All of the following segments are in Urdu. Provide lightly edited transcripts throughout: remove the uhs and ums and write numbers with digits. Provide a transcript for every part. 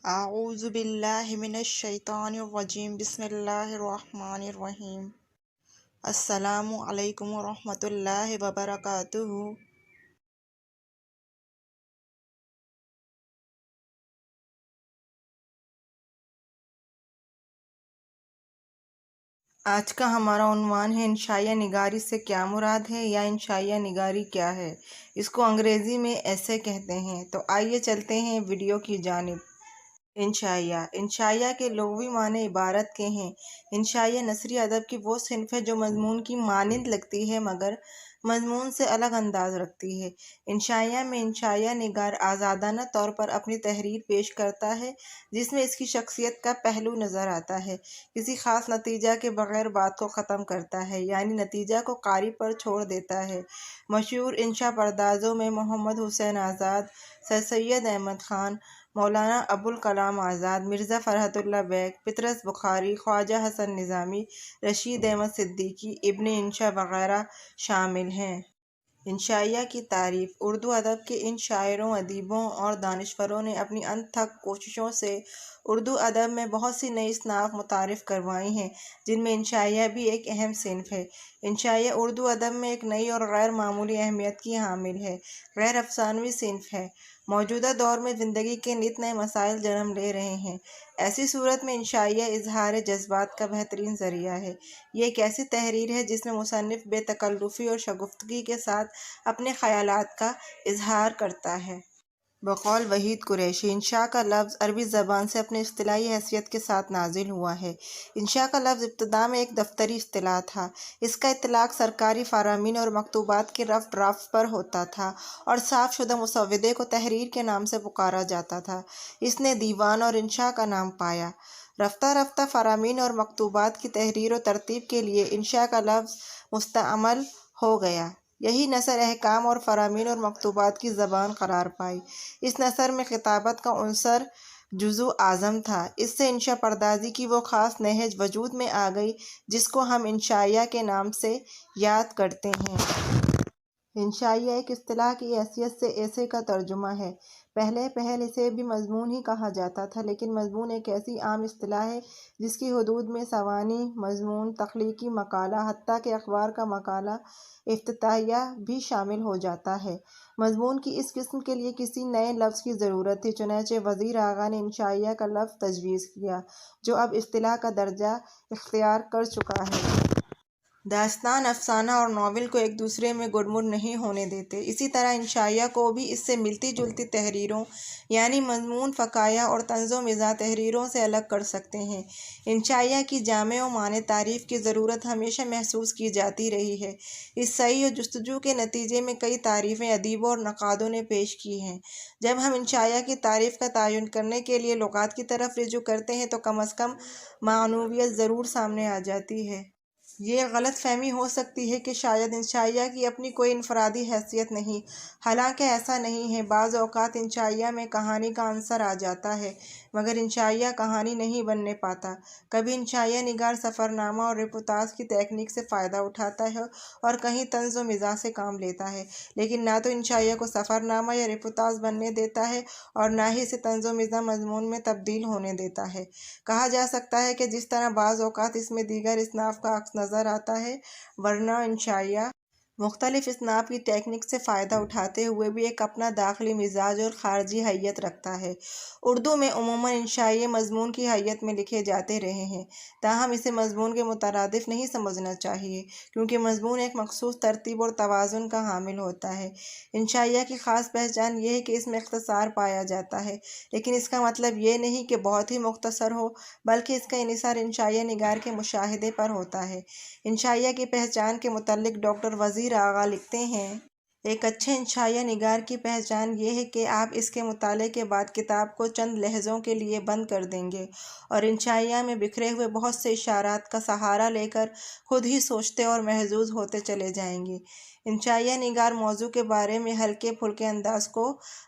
اعوذ باللہ من الشیطان الرجیم بسم اللہ الرحمن الرحیم السلام علیکم ورحمۃ اللہ وبرکاتہ۔ آج کا ہمارا عنوان ہے انشائیہ نگاری سے کیا مراد ہے یا انشائیہ نگاری کیا ہے۔ اس کو انگریزی میں ایسے کہتے ہیں۔ تو آئیے چلتے ہیں ویڈیو کی جانب۔ انشائیہ کے لغوی معنی عبارت کے ہیں۔ انشائیہ نثری ادب کی وہ صنف ہے جو مضمون کی مانند لگتی ہے مگر مضمون سے الگ انداز رکھتی ہے۔ انشائیہ میں انشائیہ نگار آزادانہ طور پر اپنی تحریر پیش کرتا ہے جس میں اس کی شخصیت کا پہلو نظر آتا ہے، کسی خاص نتیجہ کے بغیر بات کو ختم کرتا ہے، یعنی نتیجہ کو قاری پر چھوڑ دیتا ہے۔ مشہور انشا پردازوں میں محمد حسین آزاد، سر سید احمد خان، مولانا ابوالکلام آزاد، مرزا فرحت اللہ بیگ، پطرس بخاری، خواجہ حسن نظامی، رشید احمد صدیقی، ابن انشا وغیرہ شامل ہیں۔ انشائیہ کی تعریف۔ اردو ادب کے ان شاعروں، ادیبوں اور دانشوروں نے اپنی انتھک کوششوں سے اردو ادب میں بہت سی نئی اصناف متعارف کروائی ہیں جن میں انشائیہ بھی ایک اہم صنف ہے۔ انشائیہ اردو ادب میں ایک نئی اور غیر معمولی اہمیت کی حامل ہے، غیر افسانوی صنف ہے۔ موجودہ دور میں زندگی کے نت نئے مسائل جنم لے رہے ہیں۔ ایسی صورت میں انشائیہ اظہار جذبات کا بہترین ذریعہ ہے۔ یہ ایک ایسی تحریر ہے جس میں مصنف بے تکلفی اور شگفتگی کے ساتھ اپنے خیالات کا اظہار کرتا ہے۔ بقول وحید قریشی، انشاء کا لفظ عربی زبان سے اپنی اصطلاحی حیثیت کے ساتھ نازل ہوا ہے۔ انشاء کا لفظ ابتدا میں ایک دفتری اصطلاح تھا۔ اس کا اطلاق سرکاری فرامین اور مکتوبات کے رف ڈرافٹ پر ہوتا تھا اور صاف شدہ مسودے کو تحریر کے نام سے پکارا جاتا تھا۔ اس نے دیوان اور انشاء کا نام پایا۔ رفتہ رفتہ فرامین اور مکتوبات کی تحریر و ترتیب کے لیے انشاء کا لفظ مستعمل ہو گیا۔ یہی نثر احکام اور فرامین اور مکتوبات کی زبان قرار پائی۔ اس نثر میں خطابت کا عنصر جزو اعظم تھا۔ اس سے انشا پردازی کی وہ خاص نہج وجود میں آ گئی جس کو ہم انشائیہ کے نام سے یاد کرتے ہیں۔ انشائیہ ایک اصطلاح کی حیثیت سے ایسے کا ترجمہ ہے۔ پہل اسے بھی مضمون ہی کہا جاتا تھا، لیکن مضمون ایک ایسی عام اصطلاح ہے جس کی حدود میں سوانح، مضمون، تخلیقی مقالہ، حتیٰ کہ اخبار کا مقالہ افتتاحیہ بھی شامل ہو جاتا ہے۔ مضمون کی اس قسم کے لیے کسی نئے لفظ کی ضرورت تھی، چنانچہ وزیر آغا نے انشائیہ کا لفظ تجویز کیا جو اب اصطلاح کا درجہ اختیار کر چکا ہے۔ داستان، افسانہ اور ناول کو ایک دوسرے میں گڈ نہیں ہونے دیتے۔ اسی طرح انشائیہ کو بھی اس سے ملتی جلتی تحریروں یعنی مضمون، فقایہ اور طنز و مزاح تحریروں سے الگ کر سکتے ہیں۔ انشائیہ کی جامع و مانع تعریف کی ضرورت ہمیشہ محسوس کی جاتی رہی ہے۔ اس سعی و جستجو کے نتیجے میں کئی تعریفیں ادیبوں اور نقادوں نے پیش کی ہیں۔ جب ہم انشائیہ کی تعریف کا تعین کرنے کے لیے لغات کی طرف رجوع کرتے ہیں تو کم از کم معنویت ضرور سامنے آ جاتی ہے۔ یہ غلط فہمی ہو سکتی ہے کہ شاید انشائیہ کی اپنی کوئی انفرادی حیثیت نہیں، حالانکہ ایسا نہیں ہے۔ بعض اوقات انشائیہ میں کہانی کا عنصر آ جاتا ہے مگر انشائیہ کہانی نہیں بننے پاتا۔ کبھی انشائیہ نگار سفرنامہ اور رپورتاژ کی تکنیک سے فائدہ اٹھاتا ہے اور کہیں طنز و مزاح سے کام لیتا ہے، لیکن نہ تو انشائیہ کو سفرنامہ یا رپورتاژ بننے دیتا ہے اور نہ ہی اسے طنز و مزاح مضمون میں تبدیل ہونے دیتا ہے۔ کہا جا سکتا ہے کہ جس طرح بعض اوقات اس میں دیگر اصناف کا عکس نظر آتا ہے، ورنہ انشائیہ مختلف اصناف کی ٹیکنیک سے فائدہ اٹھاتے ہوئے بھی ایک اپنا داخلی مزاج اور خارجی حیت رکھتا ہے۔ اردو میں عموماً انشائیے مضمون کی حیت میں لکھے جاتے رہے ہیں، تاہم اسے مضمون کے مترادف نہیں سمجھنا چاہیے کیونکہ مضمون ایک مخصوص ترتیب اور توازن کا حامل ہوتا ہے۔ انشائیہ کی خاص پہچان یہ ہے کہ اس میں اختصار پایا جاتا ہے، لیکن اس کا مطلب یہ نہیں کہ بہت ہی مختصر ہو، بلکہ اس کا انحصار انشائیہ نگار کے مشاہدے پر ہوتا ہے۔ انشائیہ کی پہچان کے متعلق ڈاکٹر وزیر آغا لکھتے ہیں: ایک اچھے انشائیہ نگار کی پہچان یہ ہے کہ آپ اس کے مطالعے کے بعد کتاب کو چند لحظوں کے لیے بند کر دیں گے اور انشائیہ میں بکھرے ہوئے بہت سے اشارات کا سہارا لے کر خود ہی سوچتے اور محظوظ ہوتے چلے جائیں گے۔ انشائیہ نگار موضوع کے بارے میں ہلکے پھلکے انداز کو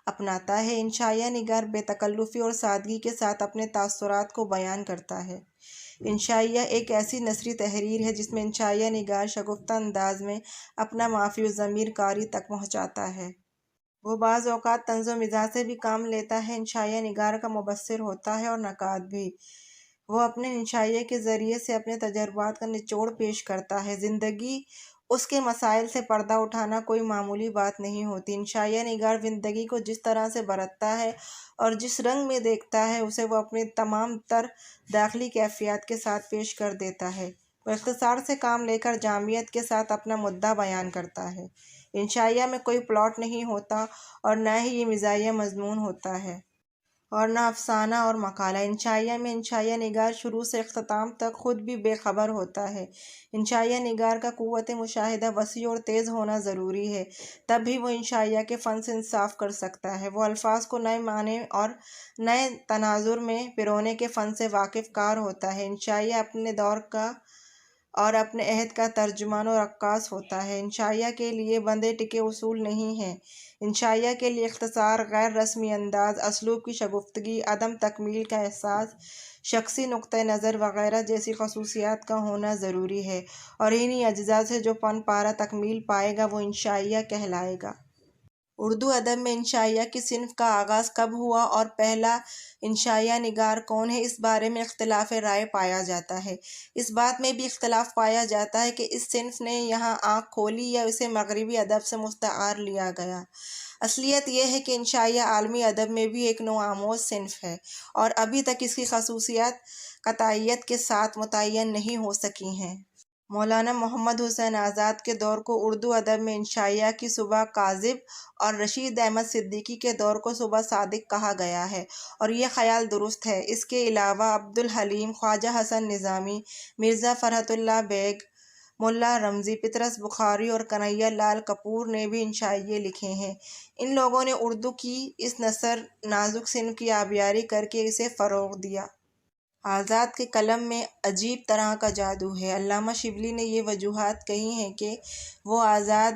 اپناتا ہے۔ انشائیہ نگار بے تکلفی اور سادگی کے ساتھ اپنے تاثرات کو بیان کرتا ہے۔ انشائیہ ایک ایسی نثری تحریر ہے جس میں انشائیہ نگار شگفتہ انداز میں اپنا مافی الضمیر قاری تک پہنچاتا ہے۔ وہ بعض اوقات طنز و مزاح سے بھی کام لیتا ہے۔ انشائیہ نگار کا مبصر ہوتا ہے اور نقاد بھی۔ وہ اپنے انشائیہ کے ذریعے سے اپنے تجربات کا نچوڑ پیش کرتا ہے۔ زندگی اس کے مسائل سے پردہ اٹھانا کوئی معمولی بات نہیں ہوتی۔ انشائیہ نگار زندگی کو جس طرح سے برتتا ہے اور جس رنگ میں دیکھتا ہے اسے وہ اپنی تمام تر داخلی کیفیات کے ساتھ پیش کر دیتا ہے۔ وہ اختصار سے کام لے کر جامعیت کے ساتھ اپنا مدعا بیان کرتا ہے۔ انشائیہ میں کوئی پلاٹ نہیں ہوتا اور نہ ہی یہ مزاحیہ مضمون ہوتا ہے اور نہ افسانہ اور مقالہ۔ انشائیہ میں انشائیہ نگار شروع سے اختتام تک خود بھی بے خبر ہوتا ہے۔ انشائیہ نگار کا قوت مشاہدہ وسیع اور تیز ہونا ضروری ہے، تب بھی وہ انشائیہ کے فن سے انصاف کر سکتا ہے۔ وہ الفاظ کو نئے معنی اور نئے تناظر میں پرونے کے فن سے واقف کار ہوتا ہے۔ انشائیہ اپنے دور کا اور اپنے عہد کا ترجمان و رقاص ہوتا ہے۔ انشائیہ کے لیے بندھے ٹکے اصول نہیں ہیں۔ انشائیہ کے لیے اختصار، غیر رسمی انداز، اسلوب کی شگفتگی، عدم تکمیل کا احساس، شخصی نقطہ نظر وغیرہ جیسی خصوصیات کا ہونا ضروری ہے، اور انہی اجزاء سے جو فن پارہ تکمیل پائے گا وہ انشائیہ کہلائے گا۔ اردو ادب میں انشائیہ کی صنف کا آغاز کب ہوا اور پہلا انشائیہ نگار کون ہے، اس بارے میں اختلاف رائے پایا جاتا ہے۔ اس بات میں بھی اختلاف پایا جاتا ہے کہ اس صنف نے یہاں آنکھ کھولی یا اسے مغربی ادب سے مستعار لیا گیا۔ اصلیت یہ ہے کہ انشائیہ عالمی ادب میں بھی ایک نو آموز صنف ہے اور ابھی تک اس کی خصوصیات قطعیت کے ساتھ متعین نہیں ہو سکی ہیں۔ مولانا محمد حسین آزاد کے دور کو اردو ادب میں انشائیہ کی صبح کاذب اور رشید احمد صدیقی کے دور کو صبح صادق کہا گیا ہے، اور یہ خیال درست ہے۔ اس کے علاوہ عبدالحلیم، خواجہ حسن نظامی، مرزا فرحت اللہ بیگ، ملا رمزی، پطرس بخاری اور کنہیا لال کپور نے بھی انشائیے لکھے ہیں۔ ان لوگوں نے اردو کی اس نثر نازک صنف کی آبیاری کر کے اسے فروغ دیا۔ آزاد کے قلم میں عجیب طرح کا جادو ہے۔ علامہ شبلی نے یہ وجوہات کہی ہیں کہ وہ آزاد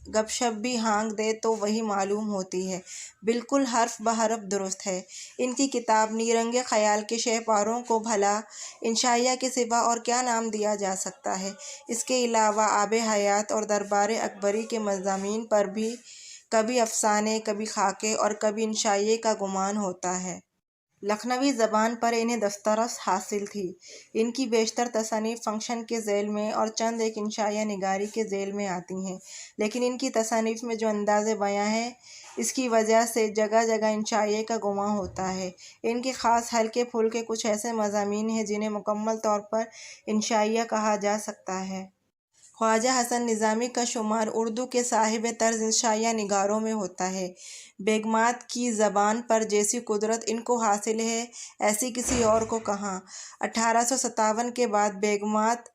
گپ شپ بھی ہانک دے تو وہی معلوم ہوتی ہے، بالکل حرف بحرف درست ہے۔ ان کی کتاب نیرنگ خیال کے شہپاروں کو بھلا انشائیہ کے سوا اور کیا نام دیا جا سکتا ہے؟ اس کے علاوہ آب حیات اور دربار اکبری کے مضامین پر بھی کبھی افسانے، کبھی خاکے اور کبھی انشائیے کا گمان ہوتا ہے۔ لکھنوی زبان پر انہیں دسترس حاصل تھی۔ ان کی بیشتر تصانیف فنکشن کے ذیل میں اور چند ایک انشائیہ نگاری کے ذیل میں آتی ہیں، لیکن ان کی تصانیف میں جو انداز بیاں ہے اس کی وجہ سے جگہ جگہ انشائیے کا گمان ہوتا ہے۔ ان کے خاص ہلکے پھلکے کچھ ایسے مضامین ہیں جنہیں مکمل طور پر انشائیہ کہا جا سکتا ہے۔ خواجہ حسن نظامی کا شمار اردو کے صاحب طرز انشائیہ نگاروں میں ہوتا ہے۔ بیگمات کی زبان پر جیسی قدرت ان کو حاصل ہے ایسی کسی اور کو کہاں۔ 1857 کے بعد بیگمات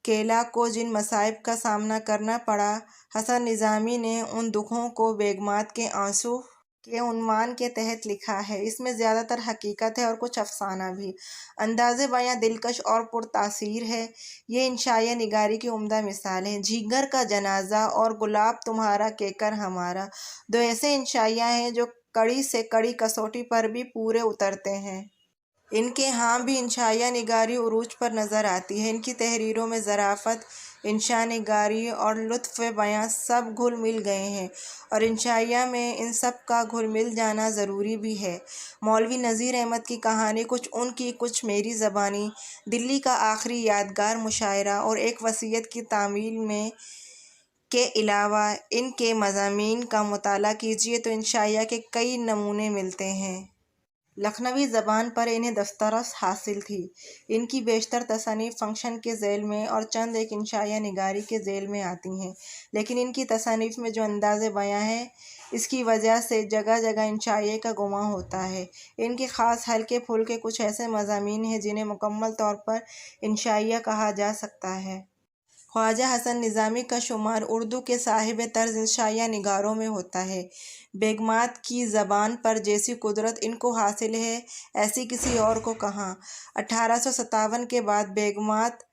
کیلا کو جن مصائب کا سامنا کرنا پڑا، حسن نظامی نے ان دکھوں کو بیگمات کے آنسو کے عنوان کے تحت لکھا ہے۔ اس میں زیادہ تر حقیقت ہے اور کچھ افسانہ بھی۔ انداز بیاں دلکش اور پرتاثیر ہے۔ یہ انشائیہ نگاری کی عمدہ مثال ہیں۔ جھینگر کا جنازہ اور گلاب تمہارا کیکر ہمارا دو ایسے انشائیہ ہیں جو کڑی سے کڑی کسوٹی پر بھی پورے اترتے ہیں۔ ان کے ہاں بھی انشائیہ نگاری عروج پر نظر آتی ہے۔ ان کی تحریروں میں ظرافت، انشاء نگاری اور لطف بیاں سب گھل مل گئے ہیں، اور انشائیہ میں ان سب کا گھل مل جانا ضروری بھی ہے۔ مولوی نذیر احمد کی کہانی، کچھ ان کی کچھ میری زبانی، دلی کا آخری یادگار مشاعرہ اور ایک وصیت کی تعمیل میں کے علاوہ ان کے مضامین کا مطالعہ کیجیے تو انشائیہ کے کئی نمونے ملتے ہیں۔ لکھنوی زبان پر انہیں دسترس حاصل تھی۔ ان کی بیشتر تصانیف فنکشن کے ذیل میں اور چند ایک انشائیہ نگاری کے ذیل میں آتی ہیں، لیکن ان کی تصانیف میں جو انداز بیاں ہے اس کی وجہ سے جگہ جگہ انشائیے کا گمان ہوتا ہے۔ ان کے خاص ہلکے پھلکے کچھ ایسے مضامین ہیں جنہیں مکمل طور پر انشائیہ کہا جا سکتا ہے۔ خواجہ حسن نظامی کا شمار اردو کے صاحب طرز انشائیہ نگاروں میں ہوتا ہے۔ بیگمات کی زبان پر جیسی قدرت ان کو حاصل ہے ایسی کسی اور کو کہاں۔ 1857 کے بعد بیگمات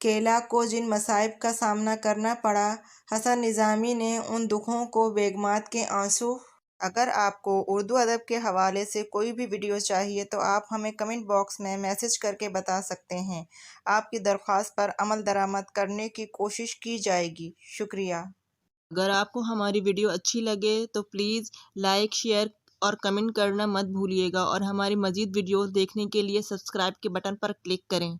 کیلا کو جن مصائب کا سامنا کرنا پڑا، حسن نظامی نے ان دکھوں کو بیگمات کے آنسو۔ اگر آپ کو اردو ادب کے حوالے سے کوئی بھی ویڈیو چاہیے تو آپ ہمیں کمنٹ باکس میں میسج کرکے بتا سکتے ہیں۔ آپ کی درخواست پر عمل درآمد کرنے کی کوشش کی جائے گی۔ شکریہ۔ اگر آپ کو ہماری ویڈیو اچھی لگے تو پلیز لائک، شیئر اور کمنٹ کرنا مت بھولیے گا، اور ہماری مزید ویڈیوز دیکھنے کے لیے سبسکرائب کے بٹن پر کلک کریں۔